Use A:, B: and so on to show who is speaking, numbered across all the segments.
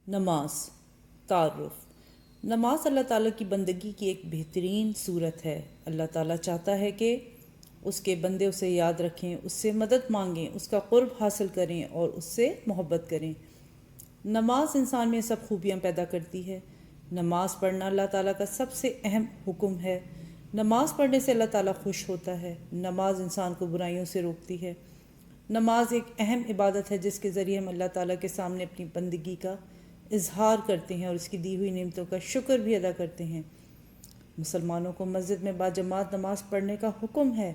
A: نماز تعارف۔ نماز اللہ تعالیٰ کی بندگی کی ایک بہترین صورت ہے۔ اللہ تعالیٰ چاہتا ہے کہ اس کے بندے اسے یاد رکھیں، اس سے مدد مانگیں، اس کا قرب حاصل کریں اور اس سے محبت کریں۔ نماز انسان میں سب خوبیاں پیدا کرتی ہے۔ نماز پڑھنا اللہ تعالیٰ کا سب سے اہم حکم ہے۔ نماز پڑھنے سے اللہ تعالیٰ خوش ہوتا ہے۔ نماز انسان کو برائیوں سے روکتی ہے۔ نماز ایک اہم عبادت ہے جس کے ذریعے ہم اللہ تعالیٰ کے سامنے اپنی بندگی کا اظہار کرتے ہیں اور اس کی دی ہوئی نعمتوں کا شکر بھی ادا کرتے ہیں۔ مسلمانوں کو مسجد میں باجماعت نماز پڑھنے کا حکم ہے۔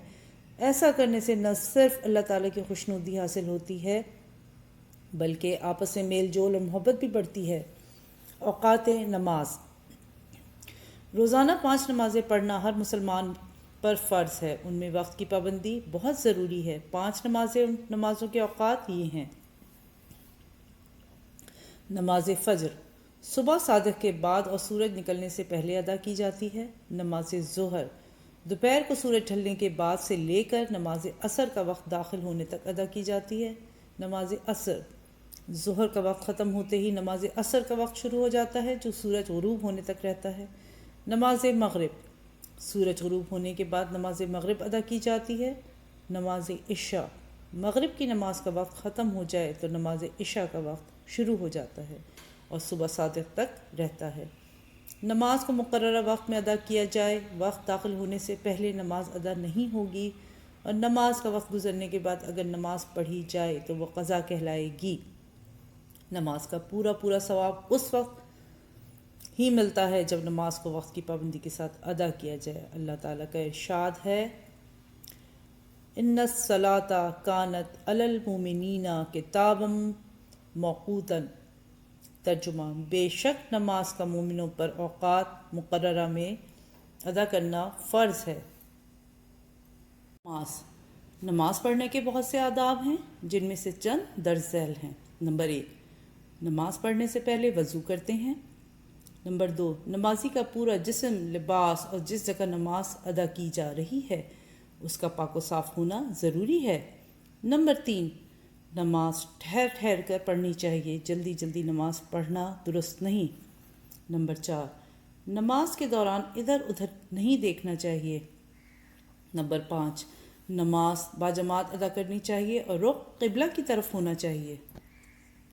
A: ایسا کرنے سے نہ صرف اللہ تعالیٰ کی خوشنودی حاصل ہوتی ہے بلکہ آپس میں میل جول اور محبت بھی بڑھتی ہے۔ اوقات نماز۔ روزانہ 5 نمازیں پڑھنا ہر مسلمان پر فرض ہے۔ ان میں وقت کی پابندی بہت ضروری ہے۔ 5 نمازوں کے اوقات یہ ہیں: نماز فجر صبح صادق کے بعد اور سورج نکلنے سے پہلے ادا کی جاتی ہے۔ نماز ظہر دوپہر کو سورج ڈھلنے کے بعد سے لے کر نماز عصر کا وقت داخل ہونے تک ادا کی جاتی ہے۔ نماز عصر ظہر کا وقت ختم ہوتے ہی نماز عصر کا وقت شروع ہو جاتا ہے جو سورج غروب ہونے تک رہتا ہے۔ نماز مغرب سورج غروب ہونے کے بعد نماز مغرب ادا کی جاتی ہے۔ نماز عشاء مغرب کی نماز کا وقت ختم ہو جائے تو نماز عشاء کا وقت شروع ہو جاتا ہے اور صبح صادق تک رہتا ہے۔ نماز کو مقررہ وقت میں ادا کیا جائے۔ وقت داخل ہونے سے پہلے نماز ادا نہیں ہوگی اور نماز کا وقت گزرنے کے بعد اگر نماز پڑھی جائے تو وہ قضا کہلائے گی۔ نماز کا پورا ثواب اس وقت ہی ملتا ہے جب نماز کو وقت کی پابندی کے ساتھ ادا کیا جائے۔ اللہ تعالیٰ کا ارشاد ہے: ان الصلاۃ کانت علی المؤمنین کتابا موقوتا۔ ترجمہ: بے شک نماز کا مومنوں پر اوقات مقررہ میں ادا کرنا فرض ہے۔ نماز پڑھنے کے بہت سے آداب ہیں جن میں سے چند درج ذیل ہیں۔ نمبر 1، نماز پڑھنے سے پہلے وضو کرتے ہیں۔ نمبر 2، نمازی کا پورا جسم، لباس اور جس جگہ نماز ادا کی جا رہی ہے اس کا پاک و صاف ہونا ضروری ہے۔ نمبر 3، نماز ٹھہر کر پڑھنی چاہیے، جلدی نماز پڑھنا درست نہیں۔ نمبر 4، نماز کے دوران ادھر ادھر نہیں دیکھنا چاہیے۔ نمبر 5، نماز باجماعت ادا کرنی چاہیے اور رخ قبلہ کی طرف ہونا چاہیے۔